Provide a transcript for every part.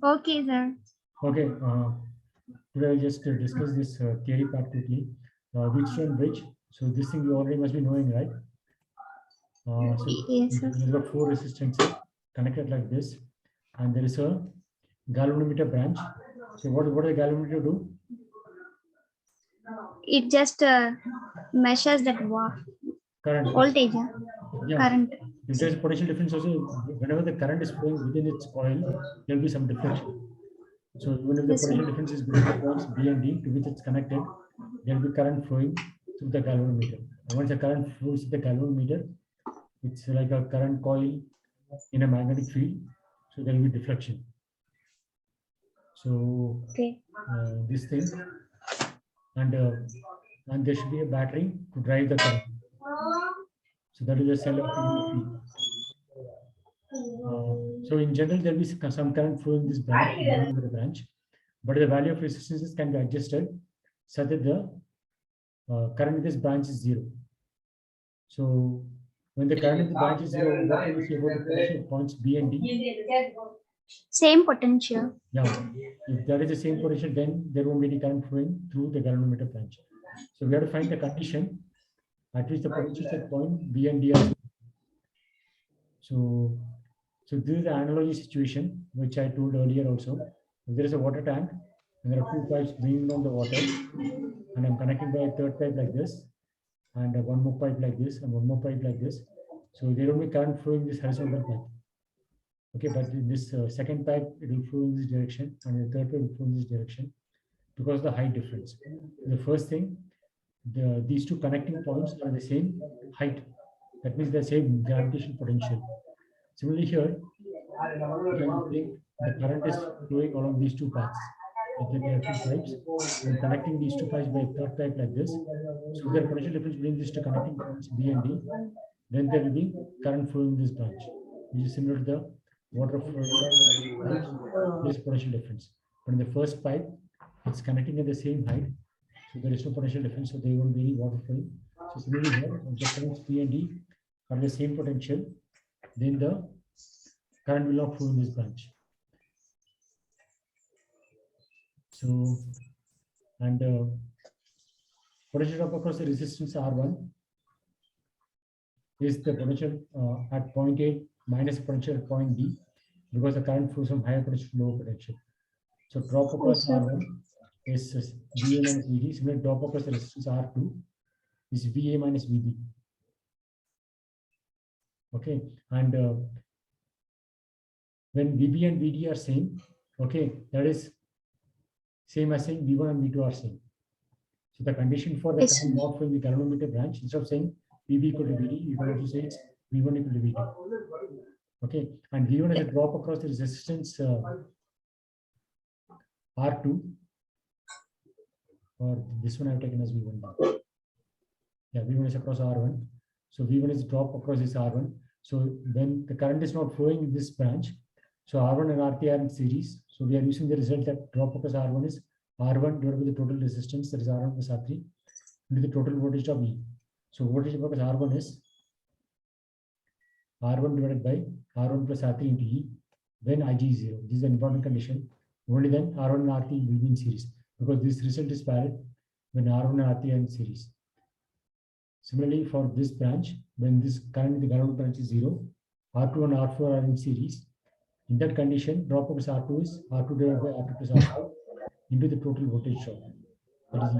Okay, sir. Okay, today I'll just discuss this theory part quickly. Wheatstone Bridge. So this thing you already must be knowing, right? So Yes, sir. there's got 4 resistances connected like this, and there is a galvanometer branch. So what does the galvanometer do? It just measures that Current. voltage, Yeah. current. If there's a potential difference also, whenever the current is flowing within its coil, there will be some deflection. So even if the Yes, sir. potential difference is between the points B and D to which it's connected, there will be current flowing through the galvanometer. And once the current flows through the galvanometer, it's like a current coil in a magnetic field. So there will be deflection. So Okay. this thing, and there should be a battery to drive the current. So that is a cell of EMF. So in general, there will be some current flow in this branch, but the value of resistances can be adjusted such that the current in this branch is 0. So when the current in the branch is 0, what can you say about the potential of points B and D? Same potential. Yeah, if there is the same potential, then there won't be any current flowing through the galvanometer branch. So we have to find the condition at which the potentials at point B and D are. So this is the analogy situation which I told earlier also. If there is a water tank and there are 2 pipes bringing down the water, and I'm connecting by a 3rd pipe like this, and one more pipe like this, and one more pipe like this. So there will be current flowing this horizontal pipe. Okay, but in this 2nd pipe, it will flow in this direction, and the 3rd pipe will flow in this direction because of the height difference. The first thing, these 2 connecting points are the same height. That means the same gravitational potential. Similarly here, you think the current is flowing along these 2 paths. Okay, there are 2 pipes. I'm connecting these 2 pipes by a 3rd pipe like this. So there is a potential difference between these 2 connecting points B and D. Then there will be current flowing in this branch, which is similar to the water flowing. There is potential difference. But in the first pipe, it's connecting at the same height, so there is no potential difference. So there won't be any water flowing. So similarly here, if the points B and D are the same potential, then the current will not flow in this branch. So, and potential drop across the resistance R1 is the potential at point A minus potential at point B, because the current flows from higher potential to lower potential. So drop across R1 is VA minus VD. Similar drop across the resistance R2 is VA minus VB. Okay, and when VB and VD are same, okay, that is same as saying V1 and V2 are same. So the condition for the current not flowing the galvanometer branch, instead of saying VB equal to VD, you can also say it's V1 equal to V2. Okay, and V1 is a drop across the resistance R2, or this one I've taken as V1. Yeah, V1 is across R1. So V1 is a drop across this R1. So when the current is not flowing in this branch, so R1 and R3 are in series. So we are using the result that drop across R1 is R1 divided by the total resistance, that is R1 plus R3, into the total voltage of E. So voltage across R1 is R1 divided by R1 plus R3 into E, when Ig is 0. This is an important condition. Only then R1 and R3 will be in series, because this result is valid when R1 and R3 are in series. Similarly, for this branch, when this current in the ground branch is 0, R2 and R4 are in series. In that condition, drop across R2 is R2 divided by R2 plus R4 into the total voltage drop. That is E.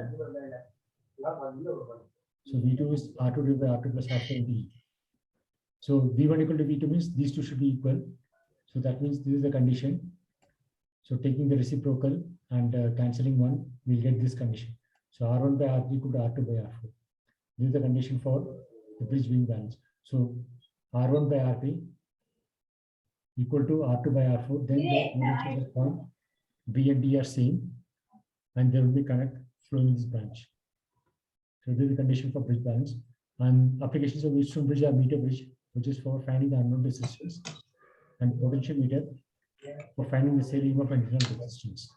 So V2 is R2 divided by R2 plus R4 into E. So V1 equal to V2 means these two should be equal. So that means this is the condition. So taking the reciprocal and cancelling one, we'll get this condition. So R1 by R3 equal to R2 by R4. This is the condition for the bridge being balanced. So R1 by R3 equal to R2 by R4. Then the voltages at point B and D are same, and there will be current flowing in this branch. So this is the condition for bridge balance. And applications of Wheatstone Bridge are meter bridge, which is for finding the unknown resistance, and potentiometer for finding the cell EMF and internal resistance.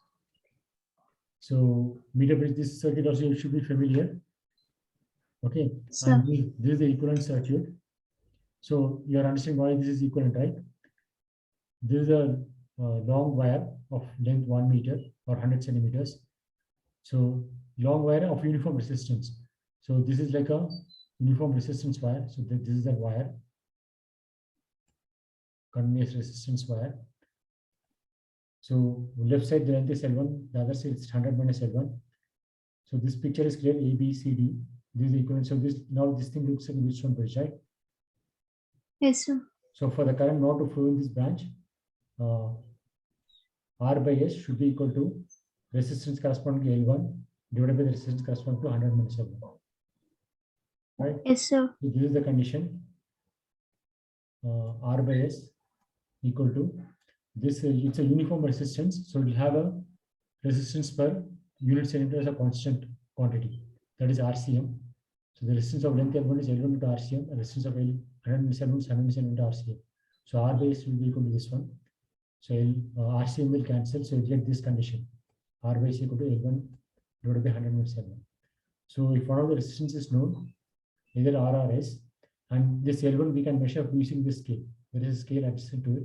So meter bridge, this circuit also should be familiar. Okay, and this is the equivalent circuit. So you are understanding why this is equivalent, right? This is a long wire of length 1 meter or 100 centimeters. So long wire of uniform resistance. So this is like a uniform resistance wire. So this is a wire, continuous resistance wire. So left side the length is L1, the other side is 100 minus L1. So this picture is clear, A, B, C, D. This is equivalent. So this now this thing looks like Wheatstone Bridge, right? Yes, sir. So for the current not to flow in this branch, R by S should be equal to resistance corresponding to L1 divided by the resistance corresponding to 100 minus L1. Right? Yes, sir. So this is the condition. R by S equal to this. It's a uniform resistance, so it will have a resistance per unit centimeter as a constant quantity. That is RCM. So the resistance of length L1 is L1 into RCM, and resistance of L100 is 100 into RCM. So R by S will be equal to this one. So RCM will cancel. So you get this condition. R by S equal to L1 divided by 100 minus L1. So if one of the resistance is known, either R or S, and this L1 we can measure using this scale. There is a scale adjacent to it.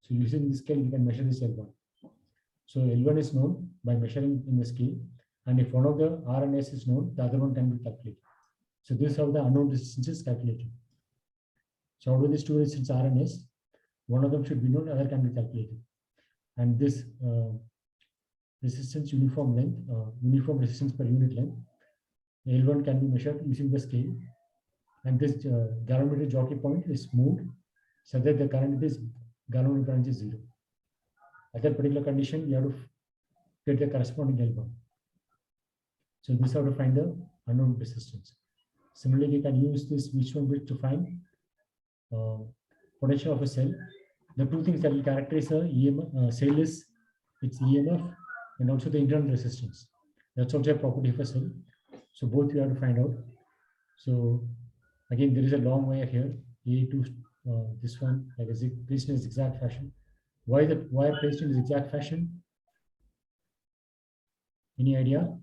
So using this scale, we can measure this L1. So L1 is known by measuring in the scale. And if one of the R and S is known, the other one can be calculated. So this is how the unknown resistance is calculated. So out of these two resistance R and S, one of them should be known, other can be calculated. And this resistance uniform length, uniform resistance per unit length, L1 can be measured using the scale. And this galvanometer jockey point is moved so that the current in this galvanometer branch is 0. At that particular condition, you have to get the corresponding L1. So this is how to find the unknown resistance. Similarly, we can use this Wheatstone Bridge to find potential of a cell. The two things that will characterize a cell is its EMF and also the internal resistance. That's also a property of a cell. So both you have to find out. So again, there is a long wire here, A to this one, like placed in a zigzag fashion. Why the wire placed in a zigzag fashion? Any idea?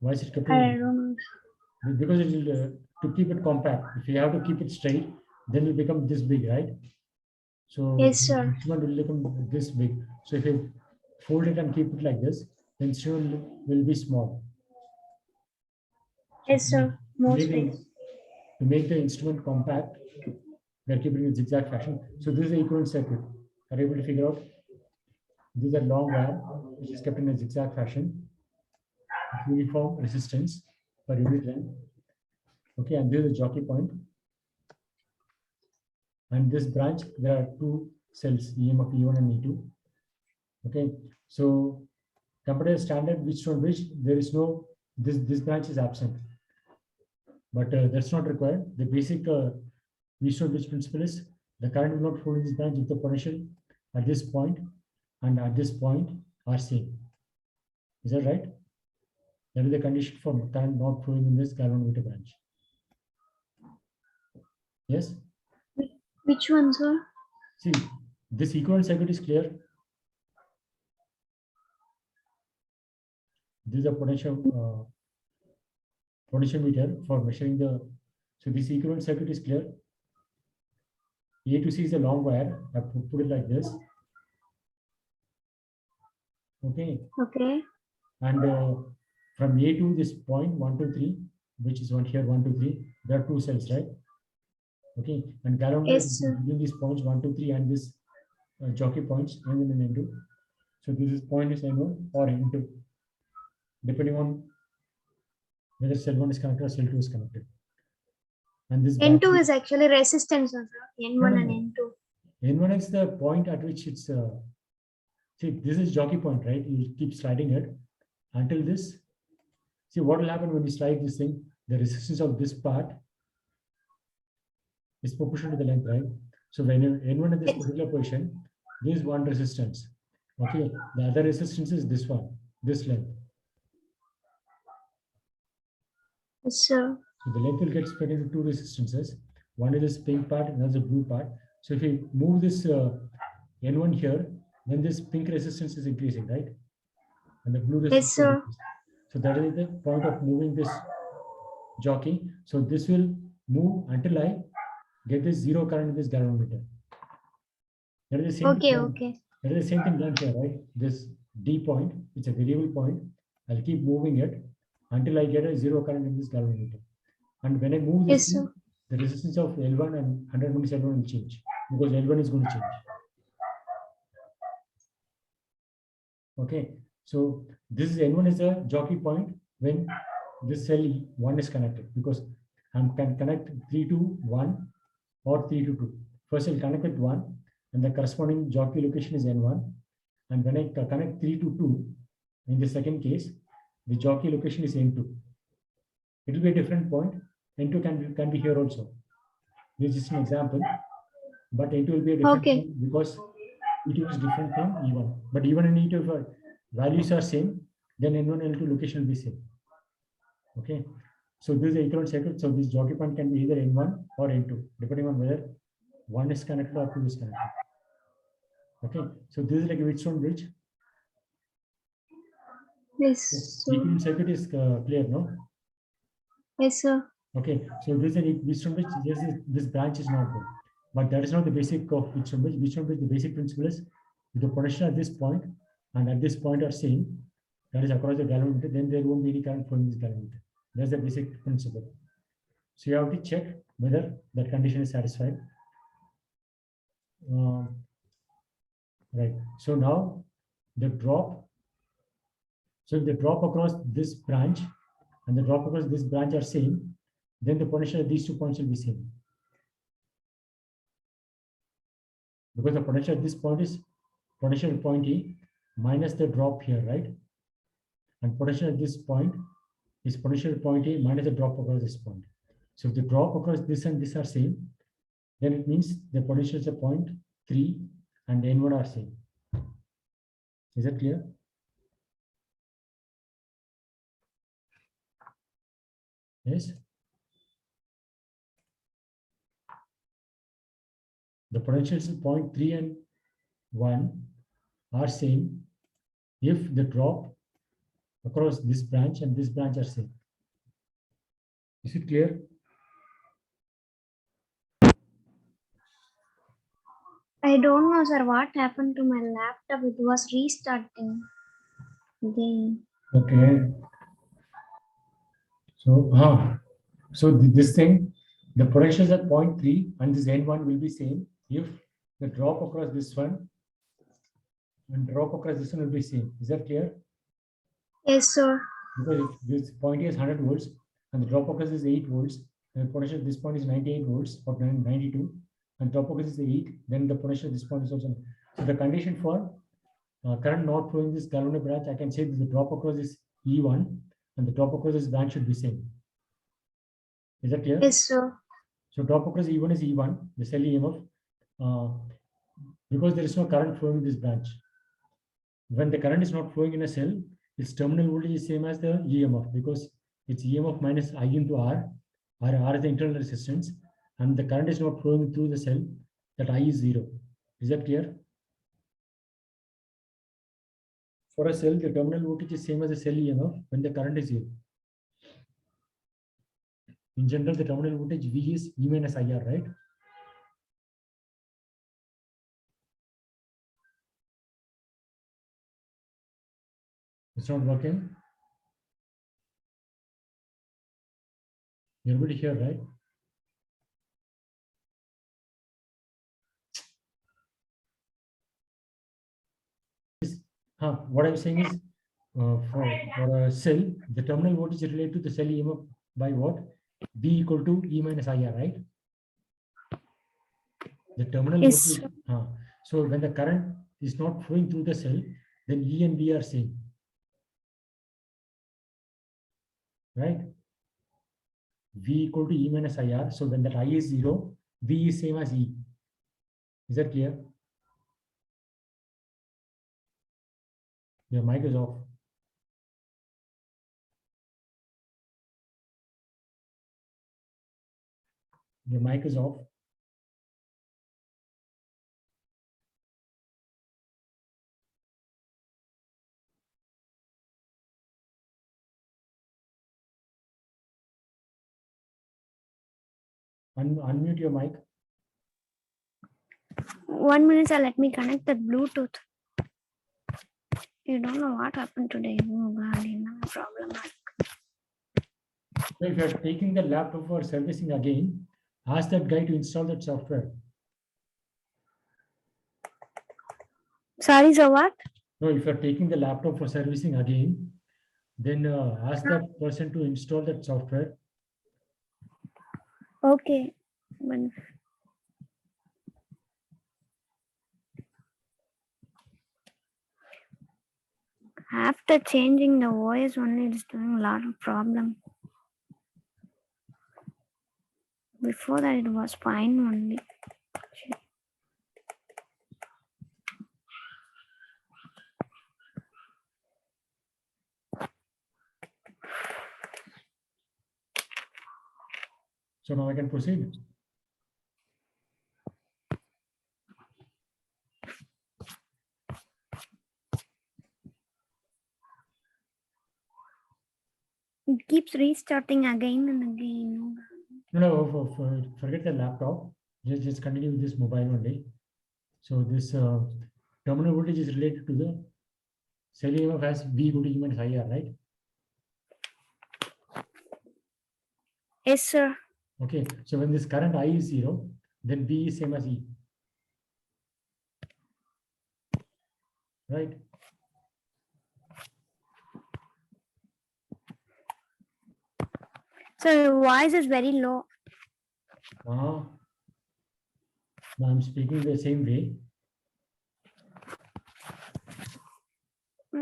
Why is it kept? I don't know. Because it will to keep it compact. If you have to keep it straight, then it will become this big, right? So Yes, sir. the instrument will become this big. So if you fold it and keep it like this, the instrument will be small. Yes, sir. More space. To make the instrument compact, we are keeping it in zigzag fashion. So this is the equivalent circuit. Are you able to figure out? This is a long wire which is kept in a zigzag fashion. Uniform resistance per unit length. Okay, and this is a jockey point. And this branch, there are two cells, EMF E1 and E2. Okay, so compared to standard Wheatstone Bridge, there is no, this branch is absent. But that's not required. The basic Wheatstone Bridge principle is the current will not flow in this branch if the potential at this point and at this point are same. Is that right? That is the condition for current not flowing in this galvanometer branch. Yes? Which one, sir? See, this equivalent circuit is clear. This is a potentiometer for measuring the. So this equivalent circuit is clear. A to C is a long wire. I put it like this. Okay. Okay. And from A to this point 1, 2, 3, which is one here 1, 2, 3. There are two cells, right? Okay. And galvanometer is between these points 1, 2, 3 and this jockey points N1 and N2. So this is point is N1 or N2, depending on whether cell 1 is connected or cell 2 is connected. And this N2 is actually resistance, sir. N1 and N2. N1 is the point at which it's see, this is jockey point, right? You keep sliding it until this. See what will happen when you slide this thing, the resistance of this part is proportional to the length, right? So when N1 at this particular position, this is one resistance. Okay, the other resistance is this one, this length. Yes, sir. So the length will get split into two resistances. One is this pink part, another is the blue part. So if you move this N1 here, then this pink resistance is increasing, right? And the blue resistance. Yes, sir. So that is the point of moving this jockey. So this will move until I get this zero current in this galvanometer. That is the same Okay, thing. okay. That is the same thing done here, right? This D point, it's a variable point. I'll keep moving it until I get a zero current in this galvanometer. And when I move this, Yes, sir. the resistance of L1 and 100 minus L1 will change because L1 is going to change. Okay, so this is N1 is a jockey point when this cell 1 is connected, because I can connect 3 to 1 or 3 to 2. First I'll connect with 1 and the corresponding jockey location is N1. And when I connect 3 to 2, in the second case, the jockey location is N2. It will be a different point. N2 can be here also. This is just an example, but N2 will be a different Okay. point because E2 is different from E1. But even in E2, if values are same, then N1 and N2 location will be same. Okay. So this is the equivalent circuit. So this jockey point can be either N1 or N2, depending on whether 1 is connected or 2 is connected. Okay. So this is like a Wheatstone bridge. Yes, sir. Equivalent circuit is clear, no? Yes, sir. Okay. So this is a Wheatstone bridge. This branch is not there. But that is not the basic of Wheatstone bridge. Wheatstone bridge, the basic principle is if the potential at this point and at this point are same, that is across the galvanometer, then there won't be any current flowing in this galvanometer. That's the basic principle. So you have to check whether that condition is satisfied. Right. So now the drop. So if the drop across this branch and the drop across this branch are same, then the potential at these 2 points will be same. Because the potential at this point is potential at point E minus the drop here, right? And potential at this point is potential at point A minus the drop across this point. So if the drop across this and this are same, then it means the potentials at point 3 and N1 are same. Is that clear? Yes. The potentials at point 3 and 1 are same if the drop across this branch and this branch are same. Is it clear? I don't know, sir, what happened to my laptop. It was restarting again. Okay. So this thing, the potentials at point 3 and this N1 will be same if the drop across this one and drop across this one will be same. Is that clear? Yes, sir. Because if this point is 100 volts and the drop across is 8 volts, and the potential at this point is 98 volts or 92, and drop across is 8, then the potential at this point is also. So the condition for current not flowing this galvanometer branch, I can say that the drop across is E1 and the drop across this branch should be same. Is that clear? Yes, sir. So drop across E1 is E1, the cell EMF, because there is no current flowing in this branch. When the current is not flowing in a cell, its terminal voltage is same as the EMF because it's EMF minus I into R, or R is the internal resistance, and the current is not flowing through the cell, that I is 0. Is that clear? For a cell, the terminal voltage is same as the cell EMF when the current is 0. In general, the terminal voltage V is E minus IR, right? It's not working. You're able to hear, right? What I'm saying is, for a cell, the terminal voltage is related to the cell EMF by what? V equal to E minus IR, right? The terminal Yes, voltage. So when the current is not flowing through the cell, then E and V are same, right? V equal to E minus IR. So when that I is 0, V is same as E. Is that clear? Your mic is off. Your mic is off. Unmute your mic. 1 minute, sir. Let me connect that Bluetooth. You don't know what happened today. Oh God, no problem. So if you are taking the laptop for servicing again, ask that guy to install that software. Sorry, sir. What? No, if you are taking the laptop for servicing again, then ask that person to install that software. Okay. But after changing the OS only, it's doing a lot of problem. Before that, it was fine only. So now I can proceed. It keeps restarting again and again. No, forget the laptop. Just continue with this mobile only. So this terminal voltage is related to the cell EMF as V equal to E minus IR, right? Yes, sir. Okay, so when this current I is 0, then V is same as E, right? So your voice is very low. I'm speaking the same way.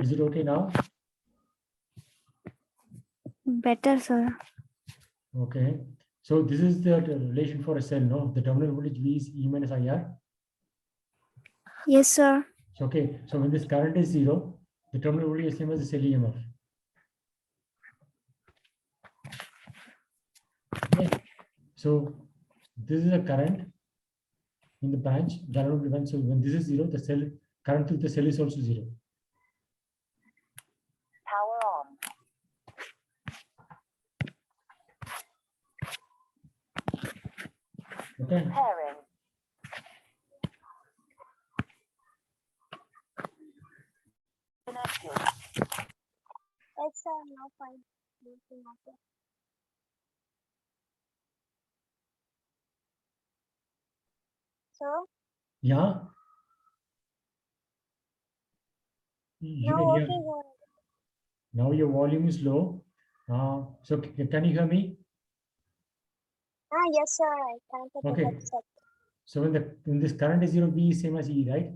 Is it okay now? Better, sir. Okay. So this is the relation for a cell, no? The terminal voltage V is E minus IR. Yes, sir. So, okay. So when this current is 0, the terminal voltage is same as the cell EMF. Okay. So this is a current in the branch. So when this is 0, the cell current through the cell is also 0. Power on. Okay. Pairing. Connected. Yes, sir. Now fine. Sir? Yeah. You can hear. Now your volume is low. So can you hear me? Yes, sir. I connected Okay. the headset. So when this current is 0, V is same as E, right?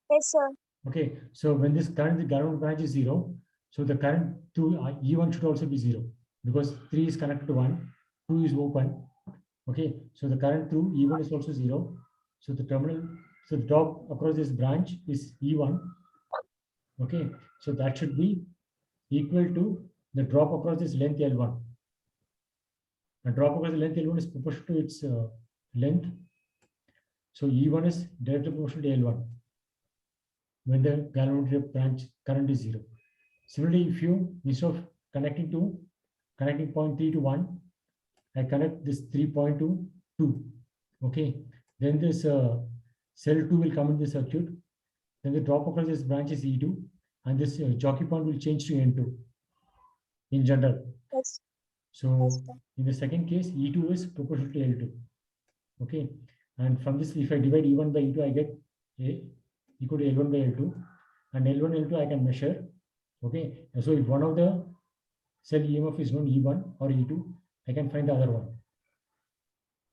Yes, sir. Okay. So when this current, the ground branch is 0, so the current to E1 should also be 0 because 3 is connected to 1, 2 is open. Okay. So the current through E1 is also 0. So the terminal, so the drop across this branch is E1. Okay. So that should be equal to the drop across this length L1. The drop across the length L1 is proportional to its length. So E1 is directly proportional to L1 when the galvanometer branch current is 0. Similarly, if you, instead of connecting point 3 to 1, I connect this 3.2 to 2. Okay. Then this cell 2 will come in the circuit. Then the drop across this branch is E2, and this jockey point will change to N2 in general. Yes. So in the second case, E2 is proportional to L2. Okay. And from this, if I divide E1 by E2, I get A equal to L1 by L2. And L1, L2 I can measure. Okay. So if one of the cell EMF is known E1 or E2, I can find the other one.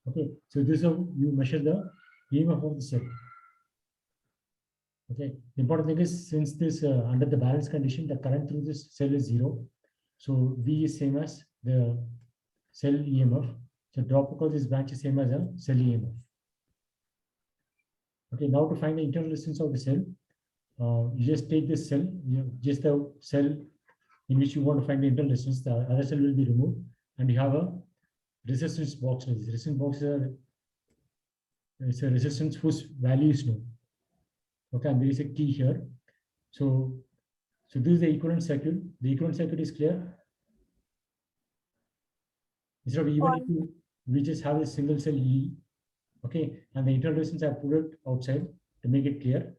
Okay. So this is how you measure the EMF of the cell. Okay. The important thing is, since this under the balance condition, the current through this cell is 0. So V is same as the cell EMF. So drop across this branch is same as a cell EMF. Okay, now to find the internal resistance of the cell, you just take this cell, just the cell in which you want to find the internal resistance, the other cell will be removed, and you have a resistance box. This resistance box is a resistance whose value is known. Okay, and there is a key here. So this is the equivalent circuit. The equivalent circuit is clear. Instead of E1, E2, we just have a single cell E. Okay, and the internal resistance I put it outside to make it clear.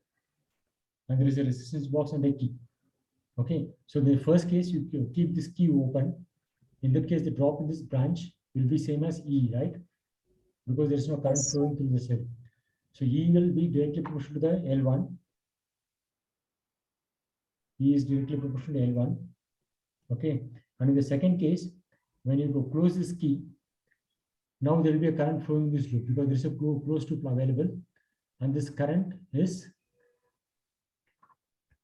And there is a resistance box and a key. Okay, so the first case you keep this key open. In that case, the drop in this branch will be same as E, right? Because there is no current Yes, flowing through the cell. So E will be directly proportional to the L1. E is directly proportional to L1. Okay, and in the second case, when you go close this key, now there will be a current flowing in this loop because there is a closed loop available, and this current is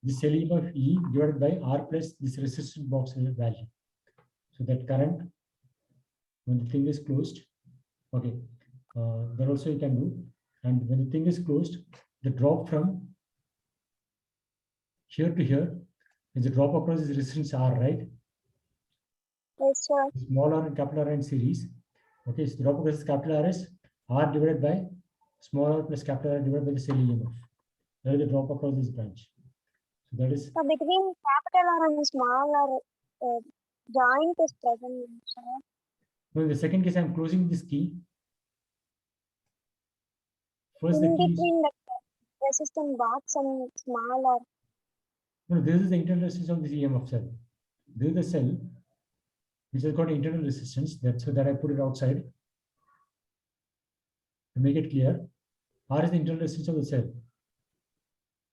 the cell EMF E divided by R plus this resistance box value. So that current, when the thing is closed, okay, that also you can do. And when the thing is closed, the drop from here to here is a drop across this resistance R, right? yes, sir. Small r and capital R in series. Okay, so the drop across capital R is R divided by small r plus capital R divided by the cell EMF. That is the drop across this branch. So that is So between capital R and small R, joint is present, sir. now in the second case, I'm closing this key. First, the In key is between the resistant box and small R. no, this is the internal resistance of this EMF cell. This is the cell which has got internal resistance. That's so that I put it outside to make it clear. R is the internal resistance of the cell.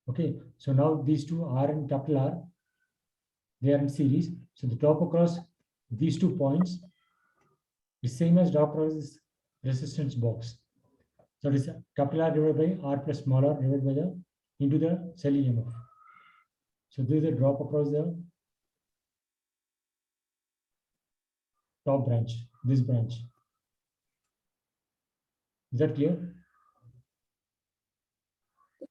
Okay, so now these two R and capital R, they are in series. So the drop across these 2 points is same as drop across this resistance box. So it is capital R divided by R plus small r divided by the into the cell EMF. So this is a drop across the top branch, this branch. Is that clear?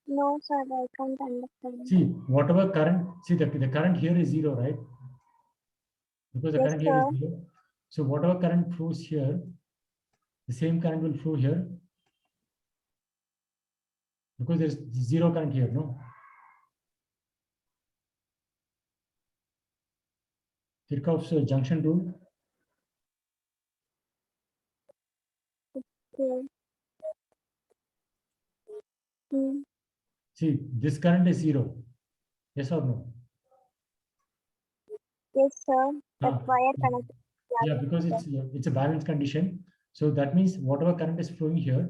No, sir, I can't understand. See, whatever current, see the current here is zero, right? Because the Yes, current here is sir. zero. So whatever current flows here, the same current will flow here. Because there's zero current here, no? Kirchhoff's junction rule. Okay. Hmm. See, this current is zero. Yes or no? Yes, sir. That Ah, wire connected. yeah, because it's a balanced condition. So that means whatever current is flowing here,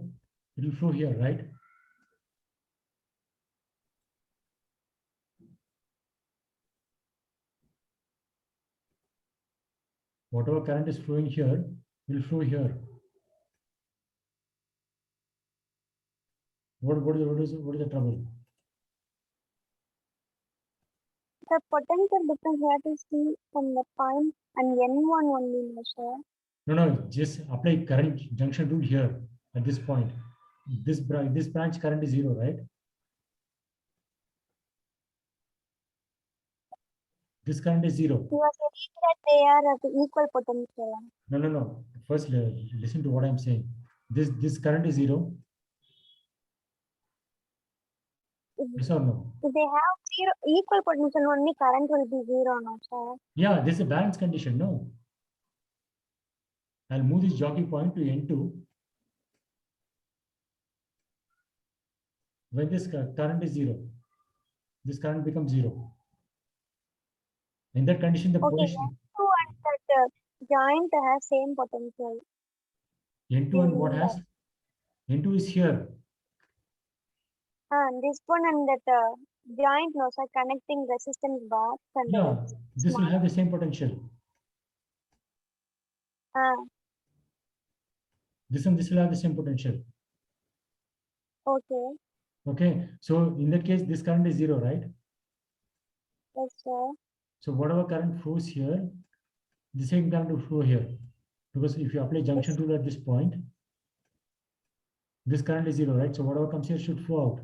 it will flow here, right? Whatever current is flowing here will flow here. What is the trouble? The potential difference we have to see from the point and N1 only, no, sir. No, just apply current junction rule here at this point. This branch current is zero, right? This current is zero. You are saying that they are at equal potential. No. First, listen to what I'm saying. This current is zero. Yes or no? If they have zero equal potential, only current will be zero, no, sir. Yeah, this is a balance condition. No. I'll move this jockey point to N2 when this current is zero. This current becomes zero. In that condition, the Okay, position N2 and that joint has same potential. N2 and what has? N2 is here. And this one and that joint, no, sir, connecting resistance box and Yeah, the this will small. have the same potential. This and this will have the same potential. Okay. Okay, so in that case, this current is zero, right? Yes, sir. So whatever current flows here, the same current will flow here. Because if you apply junction rule at this point, this current is zero, right? So whatever comes here should flow out.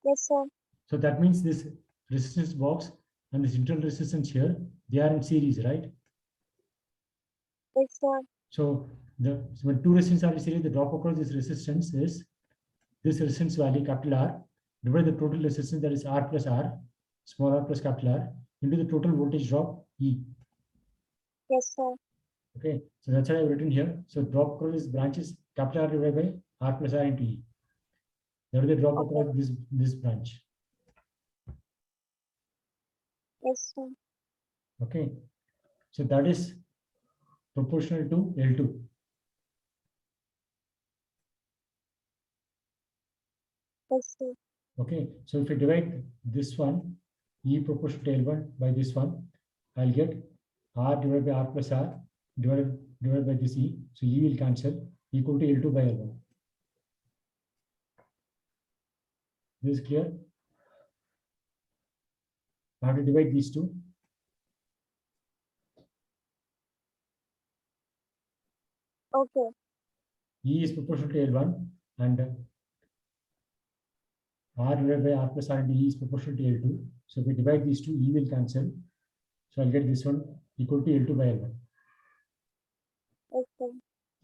Yes, sir. So that means this resistance box and this internal resistance here, they are in series, right? Yes, sir. So when two resistances are in series, the drop across this resistance is this resistance value capital R divided the total resistance, that is R plus R, small r plus capital R, into the total voltage drop E. Yes, sir. Okay, so that's what I've written here. So drop across this branch is capital R divided by R plus R into E. That is the drop across this branch. Yes, sir. Okay. So that is proportional to L2. Yes, sir. Okay. So if you divide this one, E proportional to L1 by this one, I'll get R divided by R plus R divided by this E. So E will cancel, equal to L2 by L1. This is clear? I have to divide these two. Okay. E is proportional to L1 and R divided by R plus R into E is proportional to L2. So if we divide these two, E will cancel. So I'll get this one equal to L2 by L1. Okay.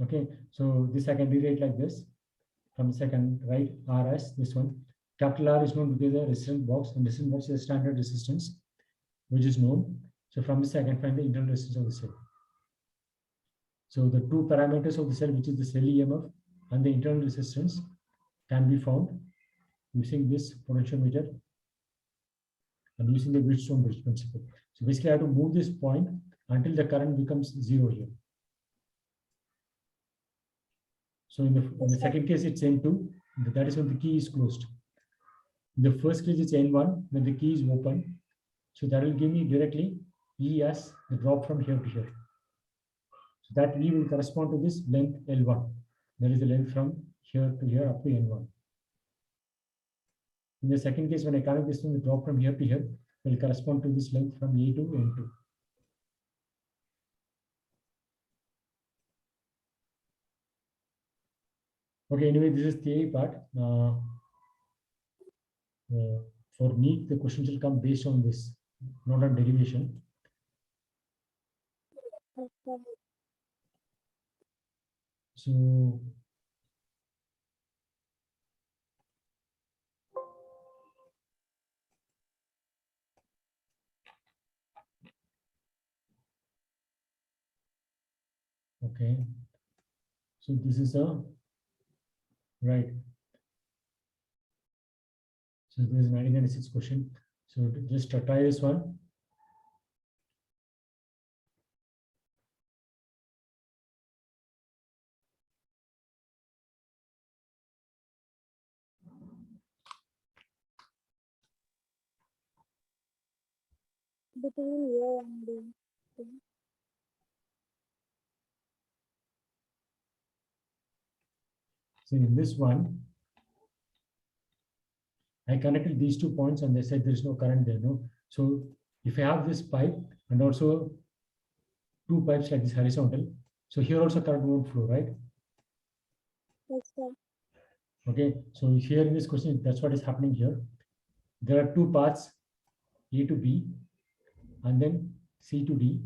Okay, so this I can rewrite like this. From this I can write R as this one. Capital R is known to be the resistance box, and resistance box is a standard resistance, which is known. So from this I can find the internal resistance of the cell. So the two parameters of the cell, which is the cell EMF and the internal resistance, can be found using this potentiometer and using the Wheatstone Bridge principle. So basically I have to move this point until the current becomes zero here. So in the second case, it's N2. That is when the key is closed. In the first case, it's N1 when the key is open. So that will give me directly E as the drop from here to here. So that E will correspond to this length L1. That is the length from here to here up to N1. In the second case, when I connect this one, the drop from here to here will correspond to this length from A to N2. Okay, anyway, this is the A part. For NEET, the questions will come based on this, not on derivation. Okay. So okay, so this is a right. So this is 1996 question. So just try this one. Between A and B. So in this one, I connected these 2 points and they said there is no current there. No. So if I have this pipe and also 2 pipes like this horizontal, so here also current won't flow, right? Yes, sir. Okay. So here in this question, that's what is happening here. There are 2 paths, A to B, and then C to D,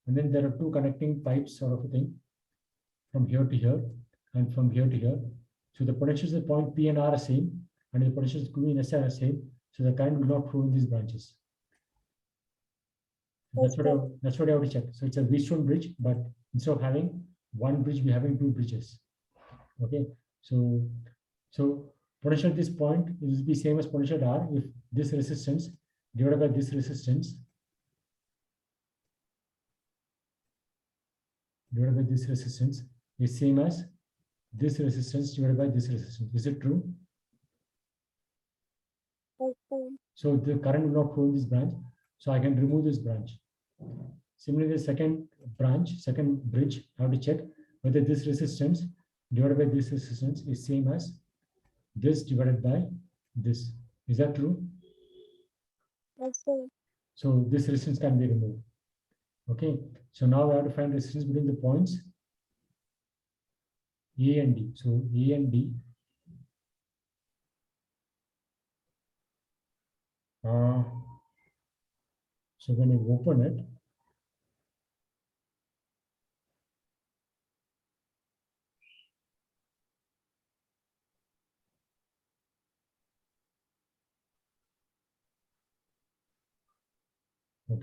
and then there are 2 connecting pipes sort of a thing from here to here and from here to here. So the potentials at point P and R are same, and the potentials Q and S are same. So the current will not flow in these branches. So that's what I have to check. So it's a Wheatstone bridge, but instead of having one bridge, we're having 2 bridges. Okay. So potential at this point will be same as potential at R if this resistance divided by this resistance is same as this resistance divided by this resistance. Is it true? Yes, sir. So the current will not flow in this branch. So I can remove this branch. Similarly, the second bridge, I have to check whether this resistance divided by this resistance is same as this divided by this. Is that true? Yes, sir. So this resistance can be removed. Okay. So now I have to find resistance between the points A and D. So A and D. So when I open it,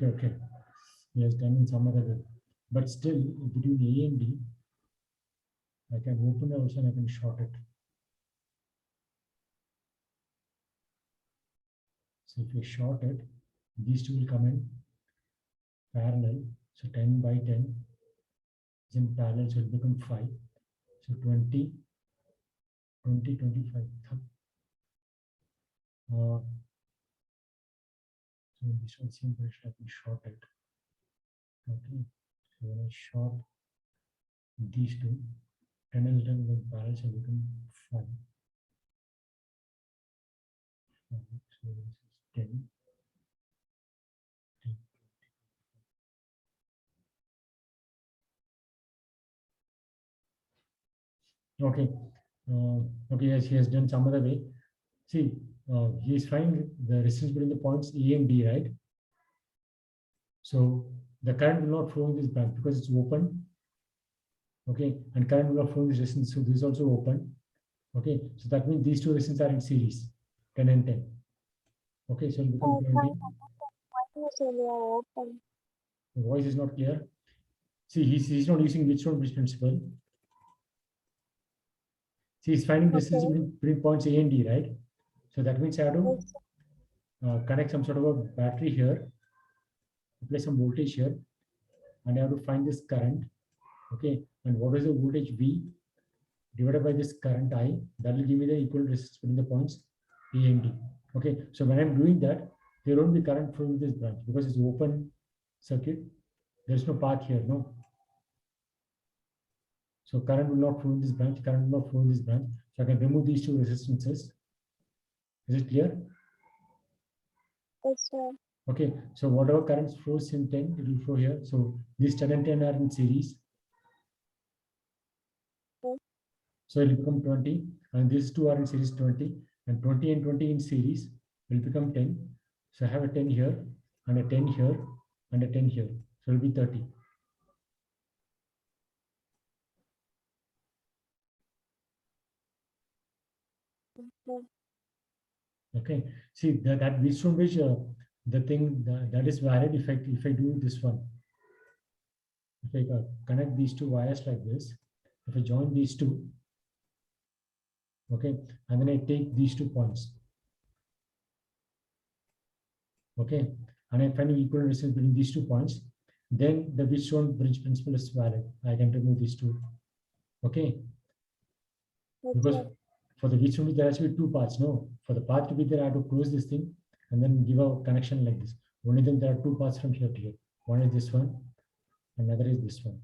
okay. Yes, done in some other way. But still, between A and D, I can open it also and I can short it. So if you short it, these two will come in parallel. So 10 by 10 is in parallel, so it will become 5. So 20, 20, 25. So this one seems I can short it. Okay. So when I short these two, 10 and 10 will parallel, so it become 5. So this is 10. Okay. Okay, yes, he has done some other way. See, he is finding the resistance between the points A and D, right? So the current will not flow in this branch because it's open. Okay, and current will not flow in this resistance, so this is also open. Okay, so that means these two resistances are in series, 10 and 10. Okay, so it will become 20. Why you say they are open? The voice is not clear. See, he's not using Wheatstone Bridge principle. See, he's finding distance between points A and D, right? So that means I have to connect some sort of a battery here, apply some voltage here, and I have to find this current. Okay, and what is the voltage V divided by this current I? That will give me the equivalent resistance between the points A and D. Okay, so when I'm doing that, there won't be current flowing this branch because it's open circuit. There's no path here, no. So current will not flow in this branch, current will not flow in this branch. So I can remove these two resistances. Is it clear? Yes, sir. Okay, so whatever current flows in 10, it will flow here. So these 10 and 10 are in series. Okay. So it will become 20, and these two are in series 20, and 20 and 20 in series will become 10. So I have a 10 here, and a 10 here, and a 10 here. So it will be 30. Okay. Okay, see that Wheatstone Bridge, the thing that is valid if I do this one. If I connect these two wires like this, if I join these two, okay, and then I take these 2 points, okay, and I find an equal resistance between these 2 points, then the Wheatstone Bridge principle is valid. I can remove these two, okay, Yes, because sir. for the Wheatstone Bridge there has to be 2 parts. No, for the path to be there, I have to close this thing and then give a connection like this. Only then there are 2 parts from here to here. One is this one, another is this one.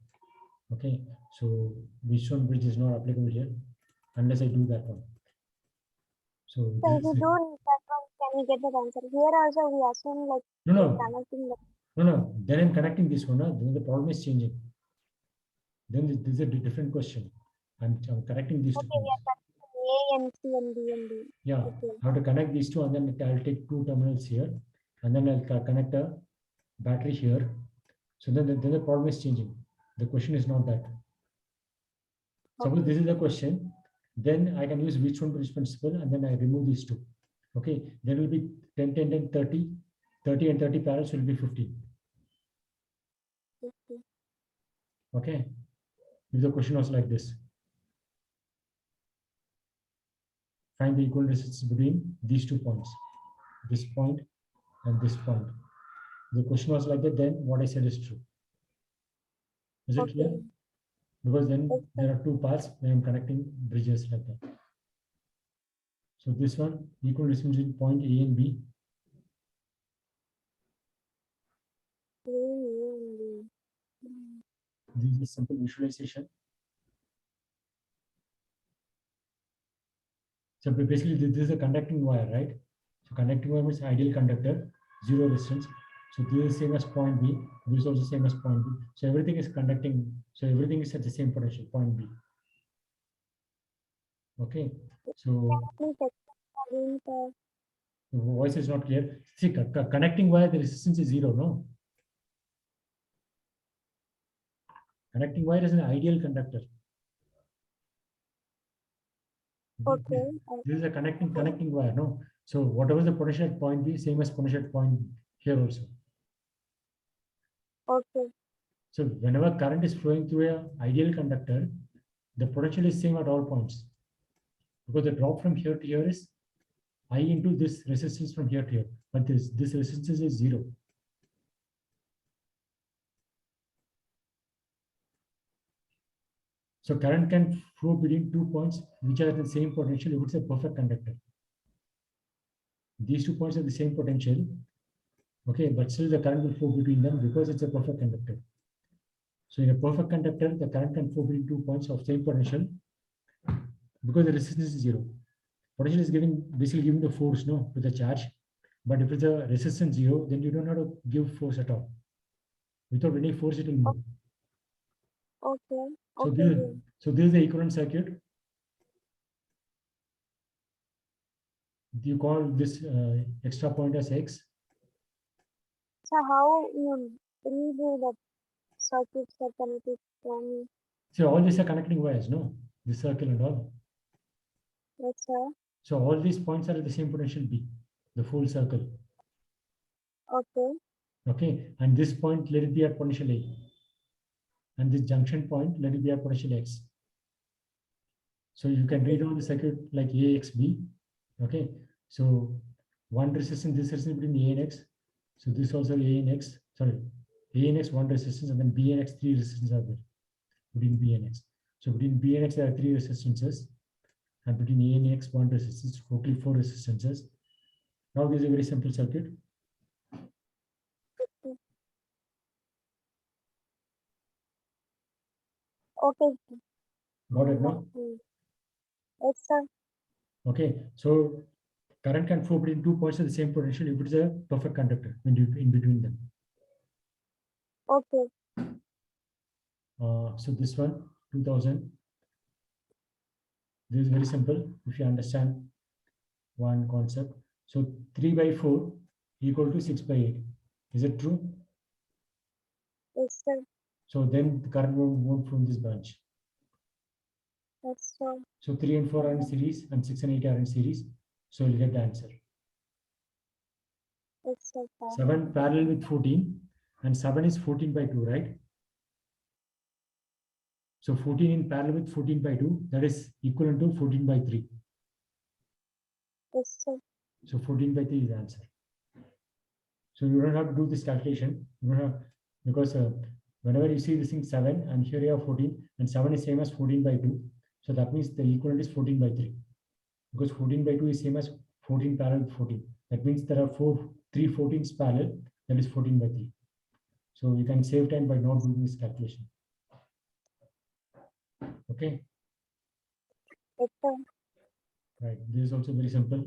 Okay, so Wheatstone Bridge is not applicable here unless I do that one. So So this if we is do that one, can we get the answer? Here also we assume like no, connecting the no. Then I'm connecting this one. Then the problem is changing. Then this is a different question. I'm connecting these 2 okay, we points. are connecting A and C and B and D. Yeah, Okay. I have to connect these two, and then I'll take 2 terminals here, and then I'll connect a battery here. So then the problem is changing. The question is not that. Suppose this is the question, then I can use Wheatstone Bridge principle, and then I remove these two. Okay, there will be 10, 10, 10, 30, 30 and 30 parallels will be 15. Okay. Okay, if the question was like this, find the equal resistance between these 2 points, this point and this point. The question was like that, then what I said is true. Is it clear? Okay. Because then Yes, there are 2 parts where I'm connecting bridges like that. So this one, equal resistance between point A and B. A and B. This is a simple visualization. So basically, this is a conducting wire, right? So conducting wire means ideal conductor, zero resistance. So this is same as point B. This is also same as point B. So everything is conducting. So everything is at the same potential, point B. Okay. So Please explain the the voice is not clear. See, connecting wire, the resistance is zero, no? Connecting wire is an ideal conductor. okay. This is a connecting wire, no? So whatever the potential at point B, same as potential at point here also. Okay. So whenever current is flowing through a ideal conductor, the potential is same at all points, because the drop from here to here is I into this resistance from here to here, but this resistance is 0. So current can flow between 2 points which are at the same potential if it's a perfect conductor. These 2 points have the same potential, okay, but still the current will flow between them because it's a perfect conductor. So in a perfect conductor, the current can flow between 2 points of same potential because the resistance is 0. Potential is basically giving the force, no, to the charge. But if it's a resistance 0, then you don't have to give force at all. Without any force, it will move. Okay. So Okay. this is the equivalent circuit. You call this extra point as X. So how you redo the circuits that connected for me? So all these are connecting wires, no? This circle and all. Yes, sir. So all these points are at the same potential B, the full circle. Okay. Okay, and this point, let it be at potential A. And this junction point, let it be at potential X. So you can read on the circuit like AXB. Okay, so one resistance, this resistance between A and X. So this also A and X, sorry, A and X, one resistance, and then B and X, 3 resistances are there between B and X. So between B and X, there are 3 resistances, and between A and X, 1 resistance, totally 4 resistances. Now this is a very simple circuit. Okay. Got it, no? Yes, sir. Okay, so current can flow between 2 points of the same potential if it's a perfect conductor in between them. Okay. So this one, 2000. This is very simple if you understand one concept. So 3 by 4 equal to 6 by 8. Is it true? Yes, sir. So then the current won't from this branch. Yes, sir. So 3 and 4 are in series and 6 and 8 are in series. So you'll get the answer. Yes, sir. 7 parallel with 14, and 7 is 14 by 2, right? So 14 in parallel with 14 by 2, that is equivalent to 14 by 3. Yes, sir. So 14 by 3 is the answer. So you don't have to do this calculation. You don't have, because whenever you see this thing 7 and here you have 14, and 7 is same as 14 by 2. So that means the equivalent is 14 by 3. Because 14 by 2 is same as 14 parallel with 14. That means there are 3 14s parallel, that is 14 by 3. So you can save time by not doing this calculation. Okay. Yes, sir. Right. This is also very simple.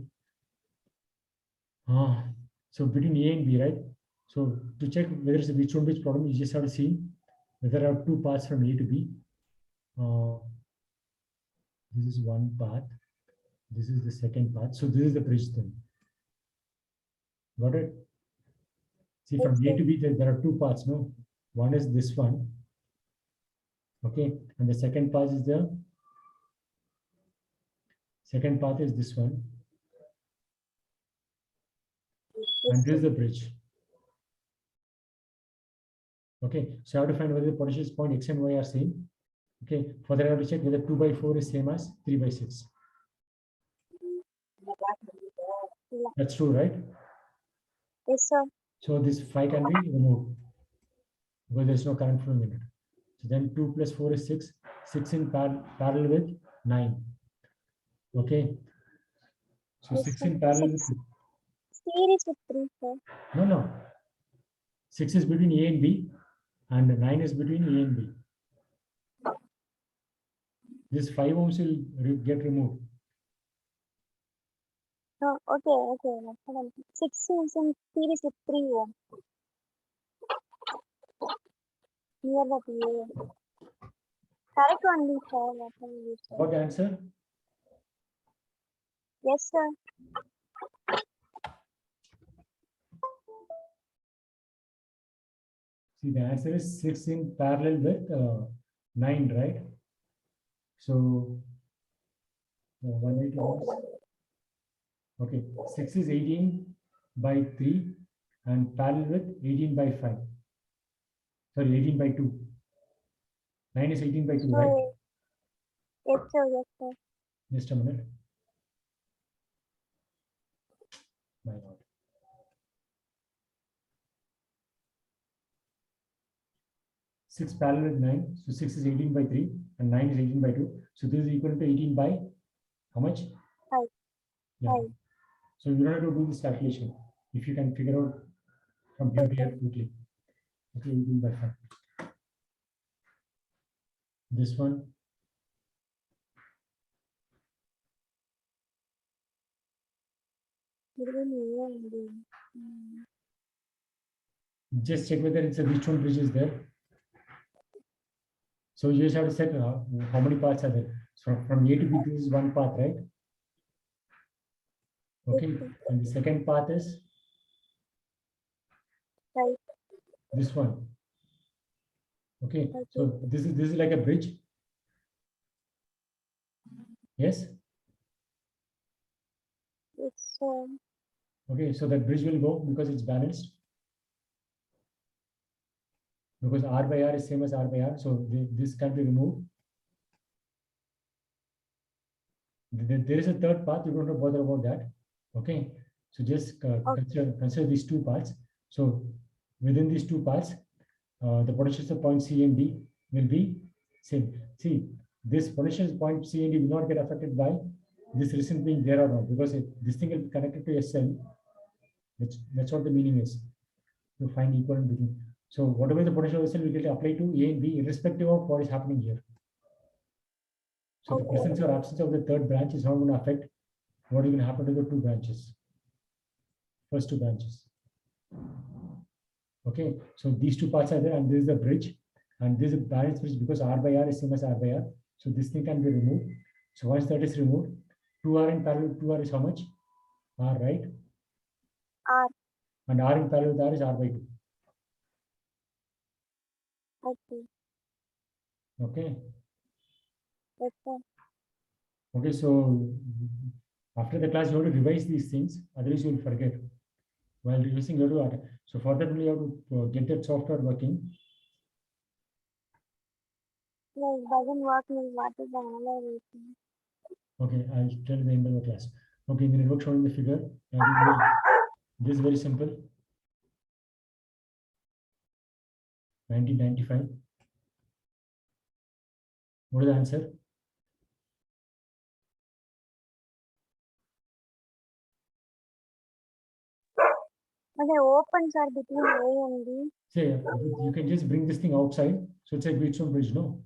So between A and B, right? So to check whether it's a Wheatstone Bridge problem, you just have to see whether there are 2 paths from A to B. This is one path. This is the second path. So this is the bridge then. Got it? See, from A to B, there are 2 paths, no? One is this one. Okay. And the second path is this one. And this is the bridge. Okay. So I have to find whether the potential point X and Y are same. Okay. For that, I have to check whether 2 by 4 is same as 3 by 6. That's true, right? Yes, sir. So this 5 can be removed because there's no current flowing in it. So then 2 plus 4 is 6. 6 in parallel with 9. Okay. So Yes, 6 sir. in parallel with Series with 3, sir. no. 6 is between A and B, and 9 is between A and B. This 5 ohms will get removed. No, okay. 6 is in series with 3 ohm. Near the PA. Correct only, sir. What are you saying? What answer? Yes, sir. See, the answer is 6 in parallel with 9, right? So 180 ohms. Okay, 6 is 18 by 3 and parallel with 18 by 5. Sorry, 18 by 2. 9 is 18 by 2, right? Yes, sir. Yes, sir. Just a minute. My God. 6 parallel with 9. So 6 is 18 by 3 and 9 is 18 by 2. So this is equal to 18 by how much? 5. Yeah. 5. So you don't have to do this calculation. If you can figure out from here to here quickly. Okay, 18 by 5. This one. Just check whether it's a Wheatstone Bridge is there. So you just have to set how many parts are there. So from A to B, this is one path, right? Okay, and the second path is Right. this one. Okay, so this is like a bridge. Yes. It's Okay, so that bridge will go because it's balanced. Because R by R is same as R by R, so this can be removed. There is a third path, you don't have to bother about that. Okay, so just consider these two parts. So within these two parts, the potentials of point C and D will be same. See, this potential point C and D will not get affected by this resistance being there or not, because this thing will be connected to a cell. That's what the meaning is. To find equivalent between. So whatever the potential of the cell will get applied to A and B, irrespective of what is happening here. So the presence or absence of the third branch is not going to affect what is going to happen to the two branches. First two branches. Okay, so these two parts are there, and this is the bridge, and this is a balanced bridge because R by R is same as R by R. So this thing can be removed. So once that is removed, 2R in parallel to 2R is how much? R, right? R. And R in parallel with R is R by 2. Okay. Okay. Yes, sir. Okay, so after the class, you have to revise these things, otherwise you will forget. While revising, you have to, so for that, you have to get that software working. No, it doesn't work. What is the another reason? Okay, I'll tell you the end of the class. Okay, in the network showing the figure, this is very simple. 1995. What is the answer? But the opens are between A and B. Say, you can just bring this thing outside. So it's a Wheatstone Bridge, no?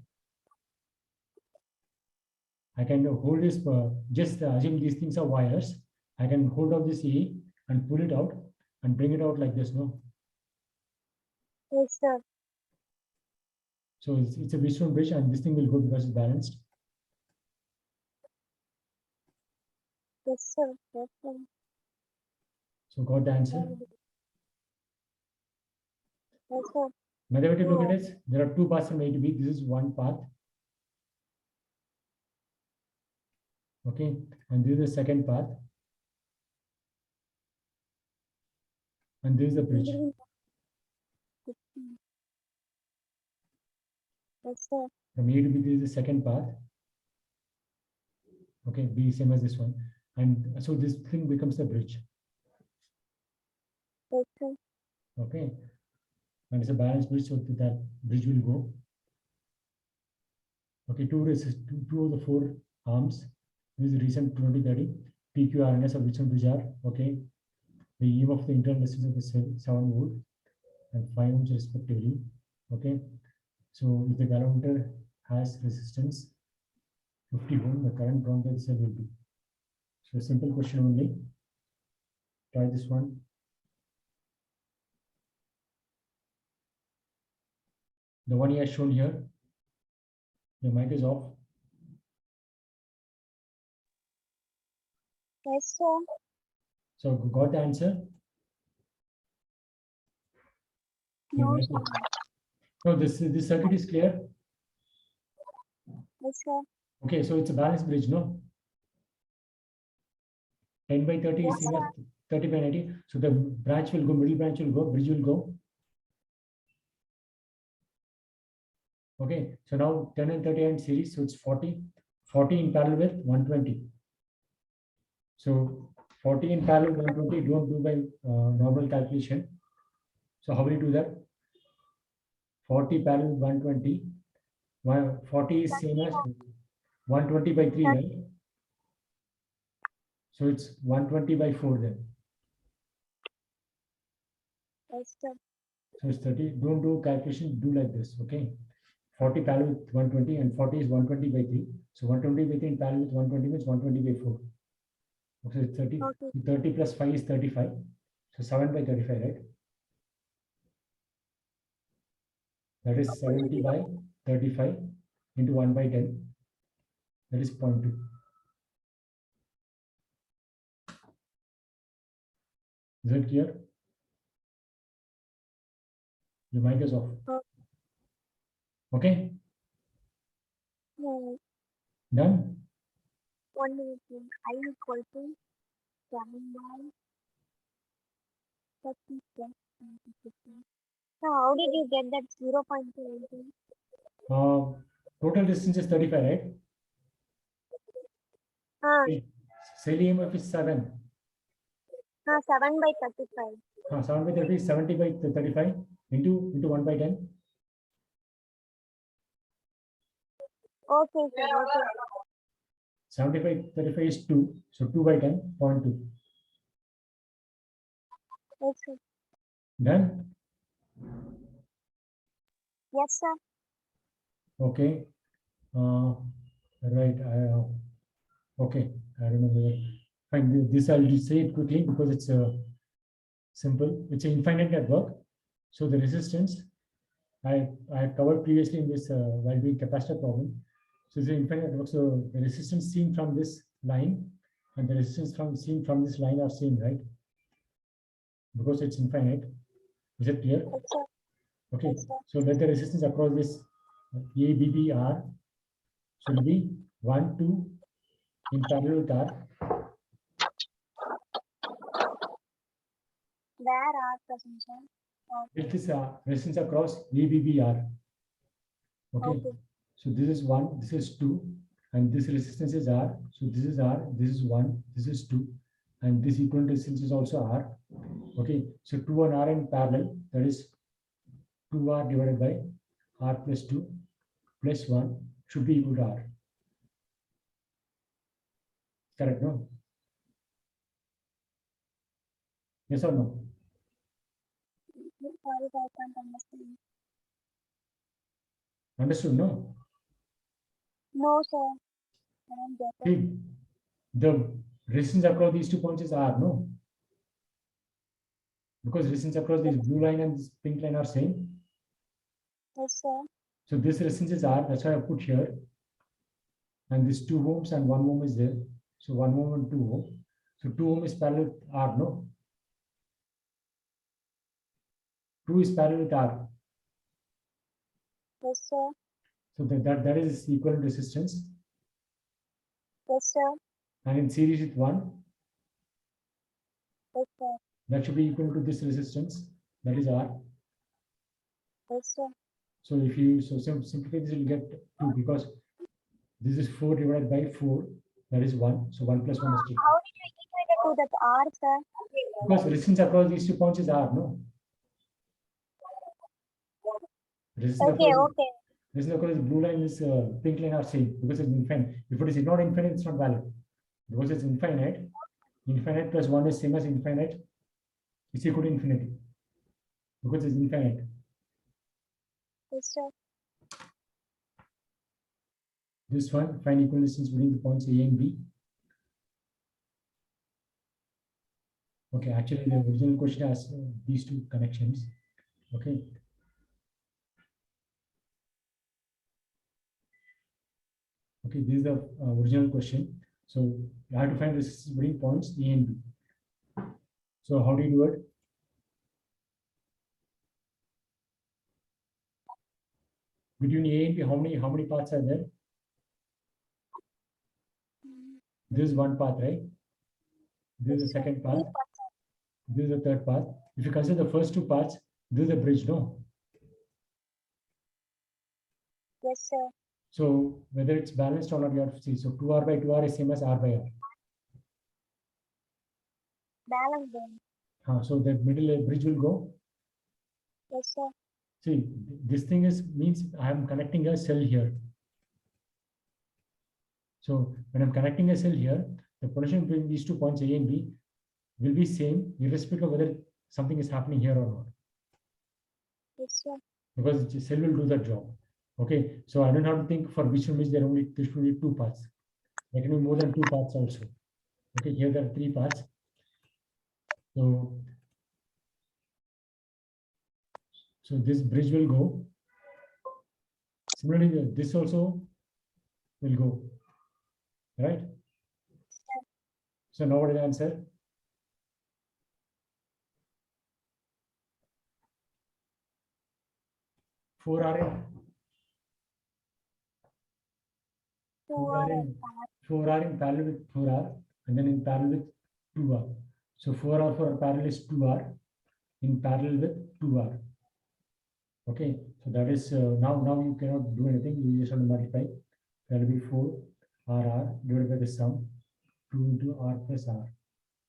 I can hold this, just assume these things are wires. I can hold out this A and pull it out and bring it out like this, no? Yes, sir. So it's a Wheatstone Bridge, and this thing will go because it's balanced. Yes, sir. Yes, sir. So got the answer. Yes, sir. Another way to look at it is there are two paths from A to B. This is one path. Okay, and this is the second path. And this is the bridge. Yes, sir. From A to B, this is the second path. Okay, B same as this one. And so this thing becomes the bridge. Yes, sir. Okay, and it's a balanced bridge, so that bridge will go. Okay, two of the four arms. This is recent 2030 PQRNS of Wheatstone Bridge are okay. The EM of the internal resistance of the cell 7 volt and 5 ohms respectively. Okay, so if the galvanometer has resistance 50 ohm, the current drawn by the cell will be. So simple question only. Try this one. The one he has shown here. The mic is off. Yes, sir. So got the answer? No, sir. No, this circuit is clear. Yes, sir. Okay, so it's a balanced bridge, no? 10 by 30 Yes, is same as 30 by 90. So the branch will go, middle branch will go, bridge will go. Okay, so now 10 and 30 are in series, so it's 40. 40 in parallel with 120. So 40 in parallel with 120, don't do by normal calculation. So how will you do that? 40 parallel with 120. 40 is same as 120 by 3, right? So it's 120 by 4 then. Yes, sir. So it's 30. Don't do calculation, do like this, okay? 40 parallel with 120 and 40 is 120 by 3. So 120 by 3 in parallel with 120 means 120 by 4. Okay, it's 30. Okay. 30 plus 5 is 35. So 7 by 35, right? That is 70 by 35 into 1 by 10. That is 0.2. Is it clear? Your mic is off. Okay, No, done? 1 minute. I equal to 7 by 30 plus 20%. So how did you get that 0.20? Total distance is 35, right? Cell EMF is 7. 7 by 35. 7 by 30 is 70 by 35 into 1 by 10. Okay, sir. Okay. 70 by 35 is 2. So 2 by 10, 0.2. Yes, sir. Done? Yes, sir. Okay. Right. Okay. I don't know whether. Fine. This I'll just say it quickly because it's simple. It's an infinite network. So the resistance I covered previously in this while doing capacitor problem. So it's an infinite network. So the resistance seen from this line and the resistance seen from this line are same, right? Because it's infinite. Is it clear? Yes, sir. Okay. Yes, sir. So let the resistance across this ABBR should be 1, 2 in parallel with R. Where are present, sir? It is resistance across ABBR. Okay. Okay. So this is 1, this is 2, and this resistance is R. So this is R, this is 1, this is 2, and this equivalent resistance is also R. Okay. So 2 and R in parallel, that is 2R divided by R plus 2 plus 1 should be equal to R. Correct, no? Yes or no? Sorry, I can't understand. Understood, no? No, sir. I don't get it. See, the resistance across these 2 points is R, no? Because resistance across this blue line and this pink line are same. Yes, sir. So this resistance is R, that's why I put here. And this 2 ohms and 1 ohm is there. So 1 ohm and 2 ohm. So 2 ohm is parallel with R, no? 2 is parallel with R. Yes, sir. So that is equivalent resistance. Yes, sir. And in series with 1, Yes, sir. that should be equal to this resistance. That is R. Yes, sir. So if you simplify this, you'll get 2 because this is 4 divided by 4. That is 1. So 1 plus 1 is 2. How did you equate it to that R, sir? Because resistance across these 2 points is R, no? Resistance Okay, across, okay. resistance across the blue line is pink line are same because it's infinite. If it is not infinite, it's not valid. Because it's infinite, infinite plus 1 is same as infinite. It's equal to infinity. Because it's infinite. Yes, sir. This one, find equal distance between the points A and B. Okay, actually the original question has these 2 connections. Okay. Okay, this is the original question. So you have to find resistance between points A and B. So how do you do it? Between A and B, how many paths are there? This is one path, right? This is the second path. This is the third path. If you consider the first 2 paths, this is a bridge, no? Yes, sir. So whether it's balanced or not, you have to see. So 2R by 2R is same as R by R. Balance then. So the middle bridge will go. Yes, sir. See, this thing means I am connecting a cell here. So when I'm connecting a cell here, the potential between these 2 points A and B will be same irrespective of whether something is happening here or not. Yes, sir. Because the cell will do that job. Okay, so I don't have to think for Wheatstone Bridge there should be 2 paths. There can be more than 2 paths also. Okay, here there are 3 paths. So this bridge will go. Similarly, this also will go. Right? So now what is the answer? 4R in 4R in parallel with 4R, and then in parallel with 2R. So 4R for parallel is 2R in parallel with 2R. Okay, so that is now you cannot do anything. You just have to multiply. That will be 4RR divided by the sum 2 into R plus R.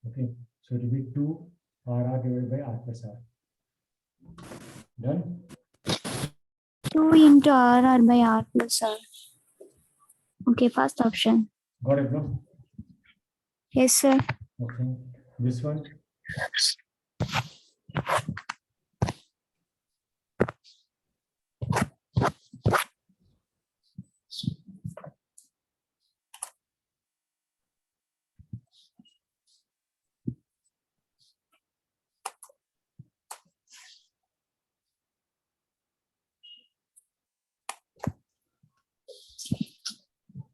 Okay, so it will be 2RR divided by R plus R. Done? 2 into R by R plus R. Okay, first option. Got it, no? Yes, sir. Okay, this one.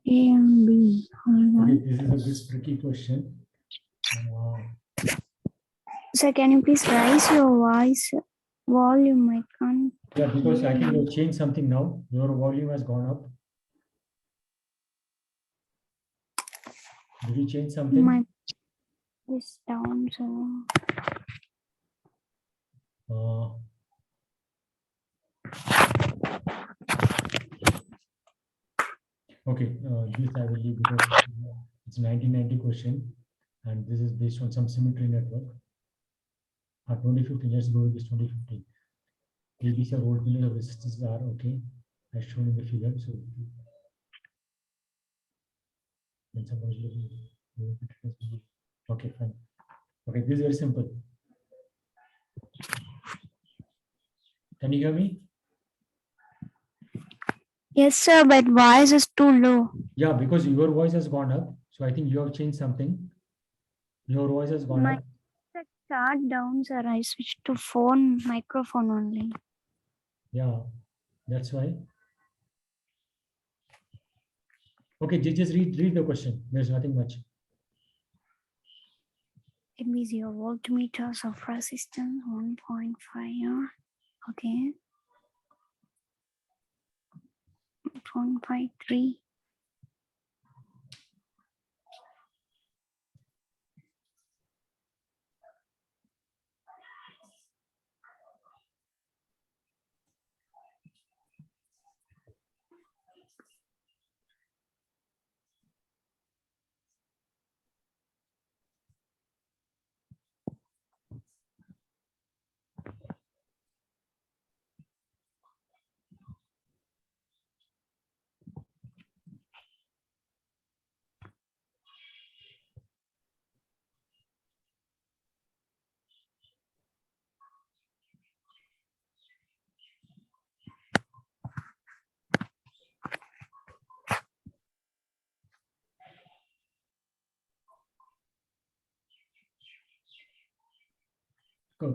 A and B. Okay, this is a bit tricky question. Sir, can you please raise your voice volume? I can't. Yeah, because I think you changed something now. Your volume has gone up. Did you change something? My is down, so. Okay, this I will leave because it's 1990 question, and this is based on some symmetry network. 2015, let's go with this 2015. ABC or voltmeter of resistance are okay, as shown in the figure. So, okay, fine. Okay, this is very simple. Can you hear me? Yes, sir, but voice is too low. Yeah, because your voice has gone up. So I think you have changed something. Your voice has gone up. Start down, sir. I switched to microphone only. Yeah, that's why. Okay, just read the question. There's nothing much. It means your voltmeters of resistance 1.5. Okay. 1.3.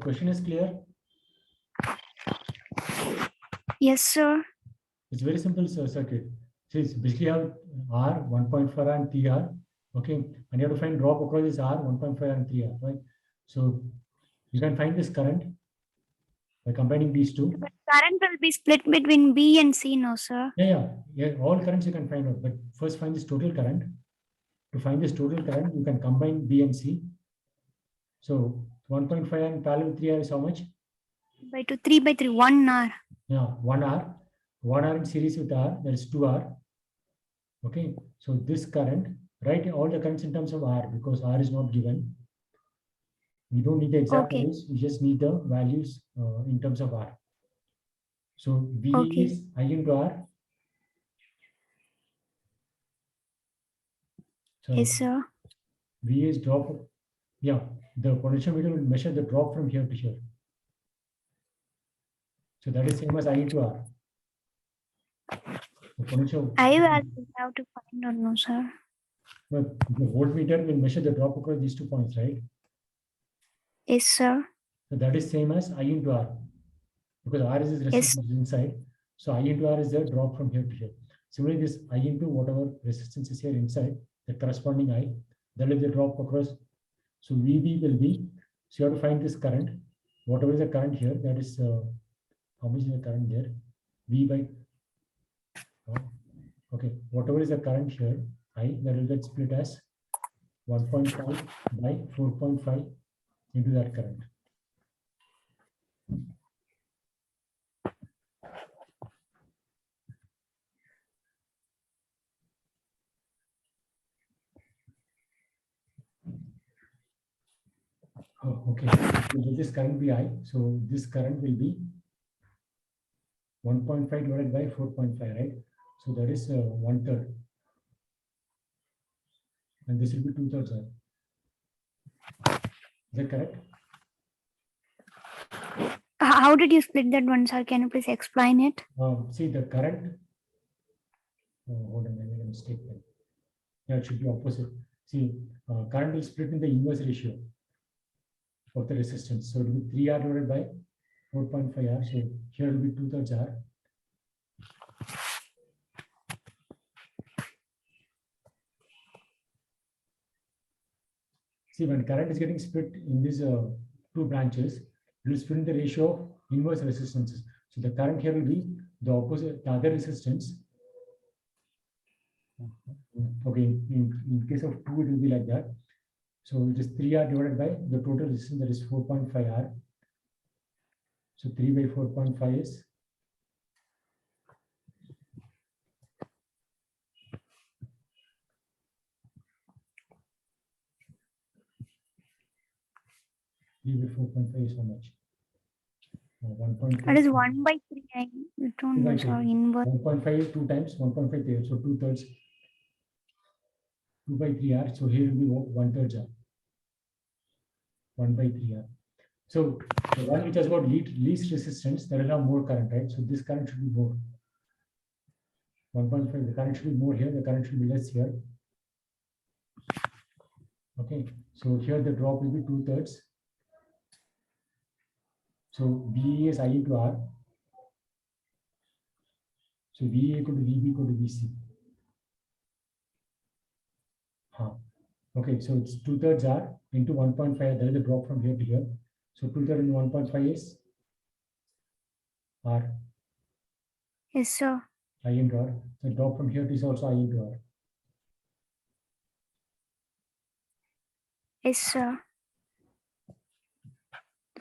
Question is clear. Yes, sir. It's very simple circuit. So it's basically have R 1.4 and 3R. Okay, and you have to find drop across this R 1.5 and 3R, right? So you can find this current by combining these two. But current will be split between B and C, no, sir. Yeah. All currents you can find out, but first find this total current. To find this total current, you can combine B and C. So 1.5 and parallel 3R is how much? By 2, 3 by 3, 1 R. Yeah, 1R. 1R in series with R, that is 2R. Okay, so this current, write all the currents in terms of R because R is not given. We don't need the exact Okay. values, we just need the values in terms of R. So V Okay. is I into R. So Yes, sir. V is drop. Yeah, the potentiometer will measure the drop from here to here. So that is same as I into R. The potential. I value have to find or no, sir. But the voltmeter will measure the drop across these 2 points, right? Yes, sir. So that is same as I into R. Because R is resistance inside. So I into R is the drop from here to here. Similarly, this I into whatever resistance is here inside, the corresponding I, that is the drop across. So VB will be, so you have to find this current. Whatever is the current here, that is, how much is the current there? V by, okay, whatever is the current here, I, that will get split as 1.5 by 4.5 into that current. Oh, okay, so let this current be I. So this current will be 1.5 divided by 4.5, right? So that is 1/3. And this will be 2/3. Is that correct? How did you split that one, sir? Can you please explain it? See the current. Hold on, I made a mistake there. Yeah, it should be opposite. See, current will split in the inverse ratio of the resistance. So it will be 3R divided by 4.5R. So here it will be 2/3 R. See, when current is getting split in these 2 branches, it will split in the ratio of inverse resistances. So the current here will be the opposite, the other resistance. Okay, in case of 2, it will be like that. So it is 3R divided by the total resistance, that is 4.5R. So 3 by 4.5 is 3 by 4.5 is how much? 1.5. That is 1 by 3. I don't know, 2 by sir. 3. Inverse. 1.5 is 2 times 1.5 there. So 2/3. 2 by 3R. So here will be 1/3 R. 1 by 3R. So the one which has got least resistance, that will have more current, right? So this current should be more. 1.5, the current should be more here, the current should be less here. Okay, so here the drop will be 2/3. So VE is I into R. So VE equal to VB equal to VC. Okay, so it's 2/3 R into 1.5. There is a drop from here to here. So 2/3 into 1.5 is R. Yes, sir. I into R. So drop from here is also I into R. Yes, sir.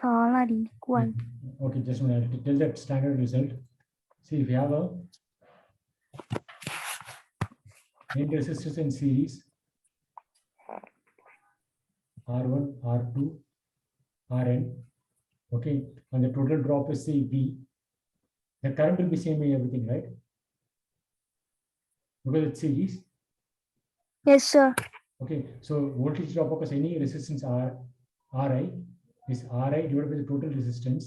All are equal. Okay, just want to tell that standard result. See, if you have a n resistors in series, R1, R2, Rn, okay, and the total drop is say V, the current will be same in everything, right? Because it's series. Yes, sir. Okay, so voltage drop across any resistance Ri is Ri divided by the total resistance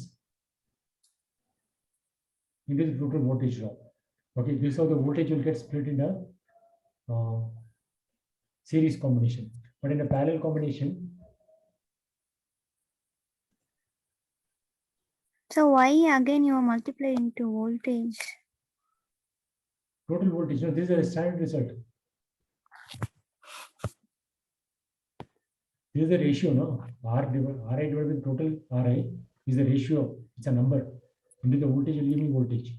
into the total voltage drop. Okay, this is how the voltage will get split in a series combination. But in a parallel combination, So why again you are multiplying into voltage? total voltage, no, this is a standard result. This is the ratio, no? Ri divided by total Ri is the ratio. It's a number into the voltage will give me voltage.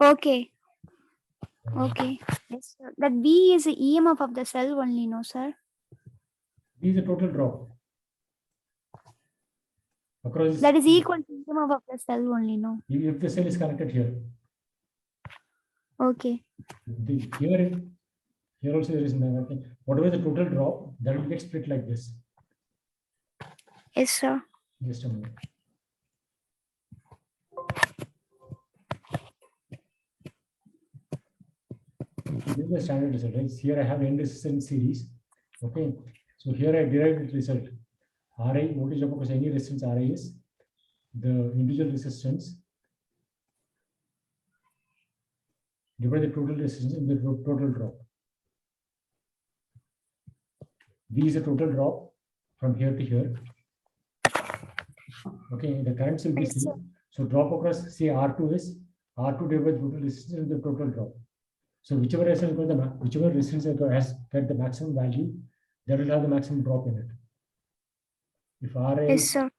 Okay. Okay. Yes, sir. That V is the EMF of the cell only, no, sir? This is the total drop. Across That is equal to EMF of the cell only, no? if the cell is connected here. Okay. Here also there is nothing. Whatever the total drop, that will get split like this. Yes, sir. Just a minute. So this is the standard result, right? Here I have n resistance series. Okay. So here I derived the result. Ri, voltage across any resistance Ri is the individual resistance divided the total resistance in the total drop. V is the total drop from here to here. Okay, the currents will be Yes, sir. seen. So drop across, say R2 is R2 divided by total resistance and the total drop. So whichever resistance has got the maximum value, that will have the maximum drop in it. If RA, Yes, sir.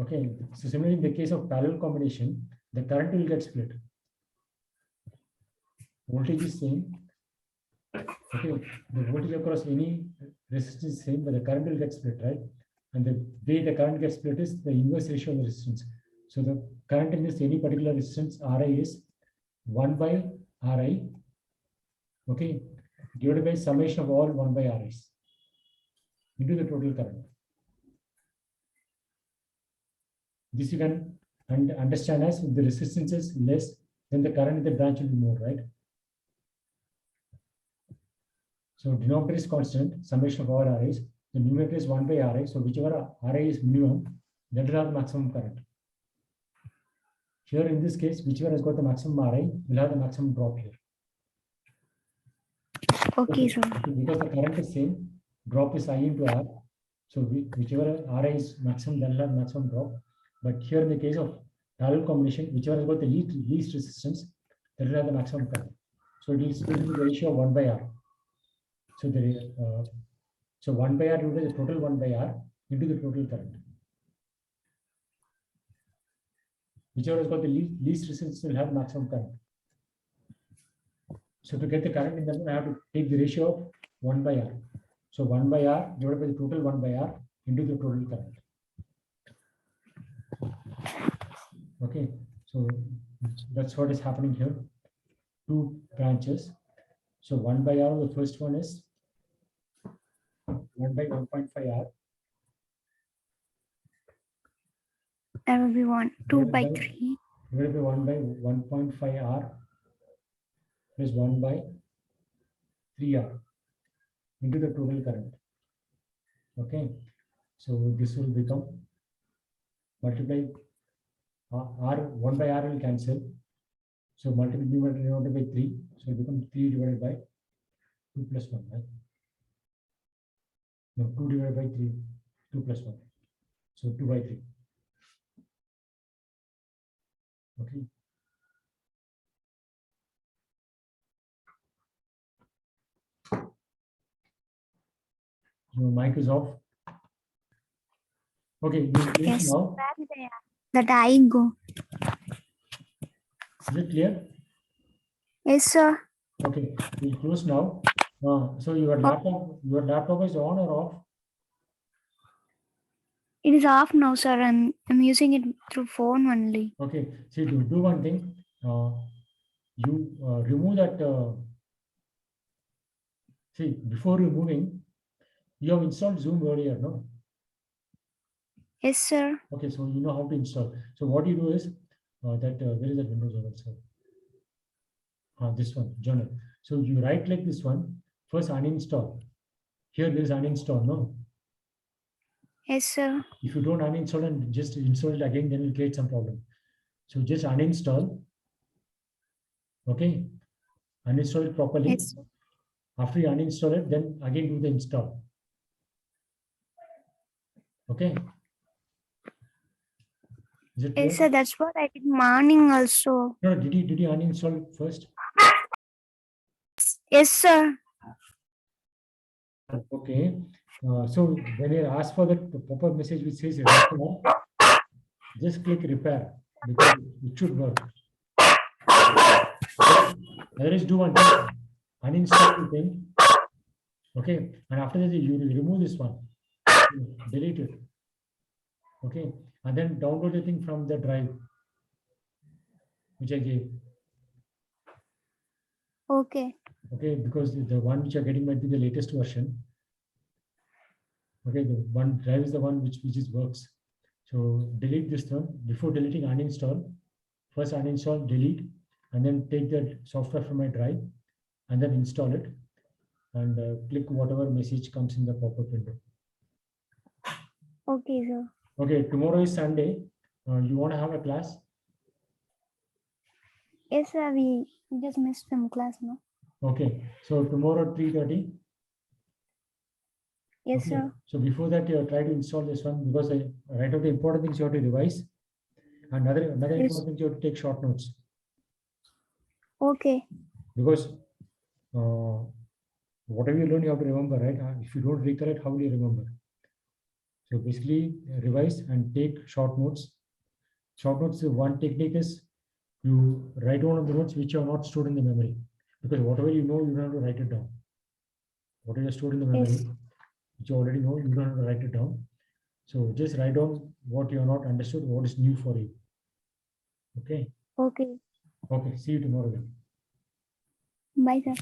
okay. So similarly, in the case of parallel combination, the current will get split. Voltage is same. Okay, the voltage across any resistance is same, but the current will get split, right? And the way the current gets split is the inverse ratio of the resistance. So the current in this any particular resistance Ri is 1 by Ri, okay, divided by summation of all 1 by Ris into the total current. This you can understand as if the resistance is less, then the current in the branch will be more, right? So denominator is constant, summation of all Ris. The numerator is 1 by Ri. So whichever Ri is minimum, that will have the maximum current. Here in this case, whichever has got the maximum Ri will have the maximum drop here. Okay, sir. Because the current is same, drop is I into R. So whichever Ri is maximum, that will have maximum drop. But here in the case of parallel combination, whichever has got the least resistance, that will have the maximum current. So it is split into the ratio of 1 by R. So 1 by R divided the total 1 by R into the total current. Whichever has got the least resistance will have maximum current. So to get the current in that, I have to take the ratio of 1 by R. So 1 by R divided by the total 1 by R into the total current. Okay, so that's what is happening here. Two branches. So 1 by R, the first one is 1 by 1.5 R. That will be 2 by Divided 3. Divided by 1 by 1.5 R plus 1 by 3 R into the total current. Okay, so this will become multiply R 1 by R will cancel. So multiply divided by 3. So it becomes 3 divided by 2 plus 1, right? No, 2 divided by 3, 2 plus 1. So 2 by 3. Okay. Your mic is off. Okay, Yes. now. That I go. Is it clear? Yes, sir. Okay, we'll close now. So your laptop is on or off? It is off now, sir. I'm using it through phone only. Okay, see, do one thing. You remove that. See, before removing, you have installed Zoom earlier, no? Yes, sir. Okay, so you know how to install. So what you do is where is that Windows journal? So this one, journal. So you right click this one, first uninstall. Here there is uninstall, no? Yes, sir. If you don't uninstall and just install it again, then it will create some problem. So just uninstall. Okay, uninstall it properly. Yes. After you uninstall it, then again do the install. Okay. Is it clear? Yes, sir. That's what I did morning also. No, did you uninstall it first? Yes, sir. Okay. So when you ask for the pop-up message which says repair, just click repair because it should work. Otherwise, do one thing, uninstall the thing. Okay, and after that you will remove this one, delete it. Okay, and then download the thing from the drive which I gave. Okay. Okay, because the one which you're getting might be the latest version. Okay, the one drive is the one which is works. So delete this one. Before deleting, uninstall. First uninstall, delete, and then take that software from my drive and then install it, and click whatever message comes in the pop-up window. Okay, sir. Okay, tomorrow is Sunday. You want to have a class? Yes, sir. We just missed some class, no? Okay, so tomorrow at 3:30. Yes, Okay. sir. So before that, you try to install this one, because right of the important things you have to revise. Another Yes. important thing, you have to take short notes, Okay. because whatever you learn, you have to remember, right? If you don't recollect, how will you remember? So basically, revise and take short notes. Short notes, one technique is you write down on the notes which are not stored in the memory, because whatever you know, you don't have to write it down. Whatever is stored in the memory, Yes. which you already know, you don't have to write it down. So just write down what you have not understood, what is new for you. Okay. Okay. Okay. See you tomorrow then. Bye, sir.